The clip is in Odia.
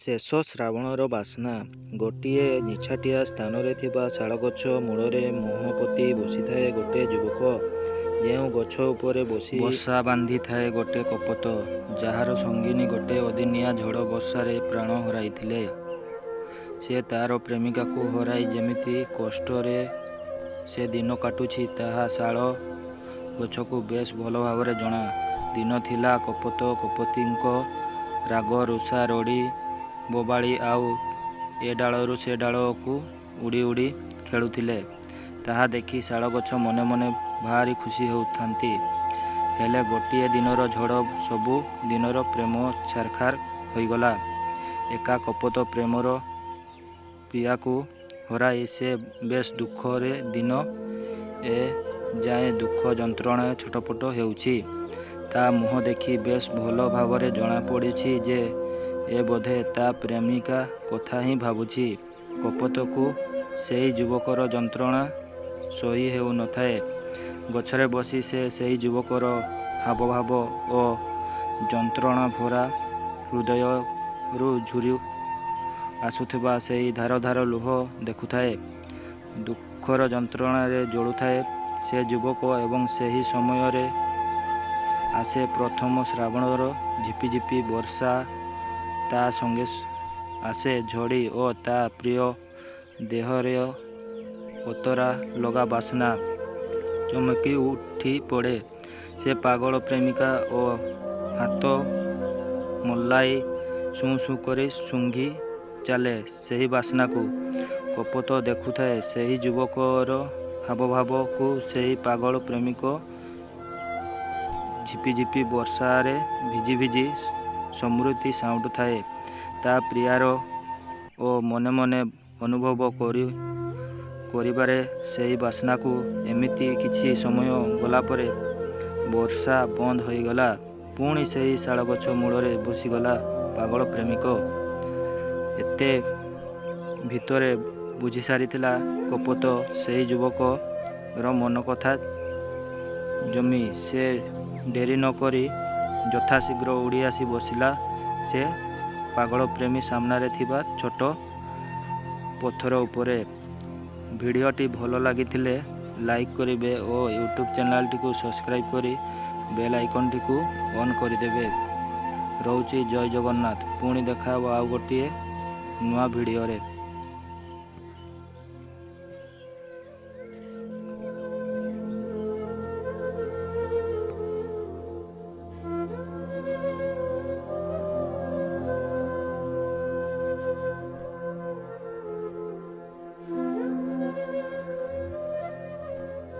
ଶେଷ ଶ୍ରାବଣର ବାସ୍ନା। ଗୋଟିଏ ନିଛାଟିଆ ସ୍ଥାନରେ ଥିବା ଶାଳଗଛ ମୂଳରେ ମୁହଁ ପୋତି ବସିଥାଏ ଗୋଟିଏ ଯୁବକ। ଯେଉଁ ଗଛ ଉପରେ ବସି ବସା ବାନ୍ଧିଥାଏ ଗୋଟିଏ କପୋତ, ଯାହାର ସଙ୍ଗିନୀ ଗୋଟିଏ ଅଦିନିଆ ଝଡ଼ ବର୍ଷାରେ ପ୍ରାଣ ହରାଇଥିଲେ। ସେ ତା'ର ପ୍ରେମିକାକୁ ହରାଇ ଯେମିତି କଷ୍ଟରେ ସେ ଦିନ କାଟୁଛି, ତାହା ଶାଳ ଗଛକୁ ବେଶ୍ ଭଲ ଭାବରେ ଜଣା। ଦିନ ଥିଲା, କପୋତ କପୋତୀଙ୍କ ରାଗ ରୁଷା ରଡ଼ି ବୋବାଳି ଆଉ ଏ ଡାଳରୁ ସେ ଡାଳକୁ ଉଡ଼ି ଉଡ଼ି ଖେଳୁଥିଲେ। ତାହା ଦେଖି ଶାଳଗଛ ମନେ ମନେ ଭାରି ଖୁସି ହେଉଥାନ୍ତି। ହେଲେ ଗୋଟିଏ ଦିନର ଝଡ଼ ସବୁ ଦିନର ପ୍ରେମ ଛାରଖାର ହୋଇଗଲା। ଏକା କପୋତ ପ୍ରେମର ପ୍ରିୟାକୁ ହରାଇ ସେ ବେଶ୍ ଦୁଃଖରେ ଦିନ ଏ ଯାଏଁ ଦୁଃଖ ଯନ୍ତ୍ରଣାରେ ଛଟପଟ ହେଉଛି। ତା ମୁହଁ ଦେଖି ବେଶ୍ ଭଲ ଭାବରେ ଜଣାପଡ଼ୁଛି ଯେ ଏ ବୋଧେ ତା ପ୍ରେମିକା କଥା ହିଁ ଭାବୁଛି। କପୋତକୁ ସେହି ଯୁବକର ଯନ୍ତ୍ରଣା ସହି ହେଉ ନଥାଏ। ଗଛରେ ବସି ସେ ସେହି ଯୁବକର ହାବଭାବ ଓ ଯନ୍ତ୍ରଣାଭରା ହୃଦୟରୁ ଝରି ଆସୁଥିବା ସେହି ଧାର ଧାର ଲୁହ ଦେଖୁଥାଏ। ଦୁଃଖର ଯନ୍ତ୍ରଣାରେ ଜଳୁଥାଏ ସେ ଯୁବକ ଏବଂ ସେହି ସମୟରେ ଆସେ ପ୍ରଥମ ଶ୍ରାବଣର ଝିପିଝିପି ବର୍ଷା। ତା ସଙ୍ଗେ ଆସେ ଝଡ଼ି ଓ ତା ପ୍ରିୟ ଦେହର ଅତରା ଲଗା ବାସ୍ନା। ଚମକି ଉଠି ପଡ଼େ ସେ ପାଗଳ ପ୍ରେମିକା ଓ ହାତ ମଲାଇ ସୁଁ ସୁଁ କରି ଶୁଙ୍ଘି ଚାଲେ ସେହି ବାସ୍ନାକୁ। କପୋତ ଦେଖୁଥାଏ ସେହି ଯୁବକର ହାବଭାବକୁ। ସେହି ପାଗଳ ପ୍ରେମିକ ଝିପିଝିପି ବର୍ଷାରେ ଭିଜି ଭିଜି ସ୍ମୃତି ସାଉଁଟୁଥାଏ ତା ପ୍ରିୟାର ଓ ମନେ ମନେ ଅନୁଭବ କରିବାରେ ସେହି ବାସ୍ନାକୁ। ଏମିତି କିଛି ସମୟ ଗଲାପରେ ବର୍ଷା ବନ୍ଦ ହୋଇଗଲା। ପୁଣି ସେହି ଶାଳଗଛ ମୂଳରେ ବସିଗଲା ପାଗଳ ପ୍ରେମିକ। ଏତେ ଭିତରେ ବୁଝିସାରିଥିଲା କପୋତ ସେହି ଯୁବକର ମନ କଥା ଜମି। ସେ ଡେରି ନ କରି ଯଥାଶୀଘ୍ର ଉଡ଼ି ଆସି ବସିଲା ସେ ପାଗଳ ପ୍ରେମୀ ସାମ୍ନାରେ ଥିବା ଛୋଟ ପଥର ଉପରେ। ଭିଡ଼ିଓଟି ଭଲ ଲାଗିଥିଲେ ଲାଇକ୍ କରିବେ ଓ ୟୁଟ୍ୟୁବ୍ ଚ୍ୟାନେଲଟିକୁ ସବସ୍କ୍ରାଇବ୍ କରି ବେଲ୍ ଆଇକନ୍ଟିକୁ ଅନ୍ କରିଦେବେ। ରହୁଛି ଜୟ ଜଗନ୍ନାଥ। ପୁଣି ଦେଖା ହେବ ଆଉ ଗୋଟିଏ ନୂଆ ଭିଡ଼ିଓରେ।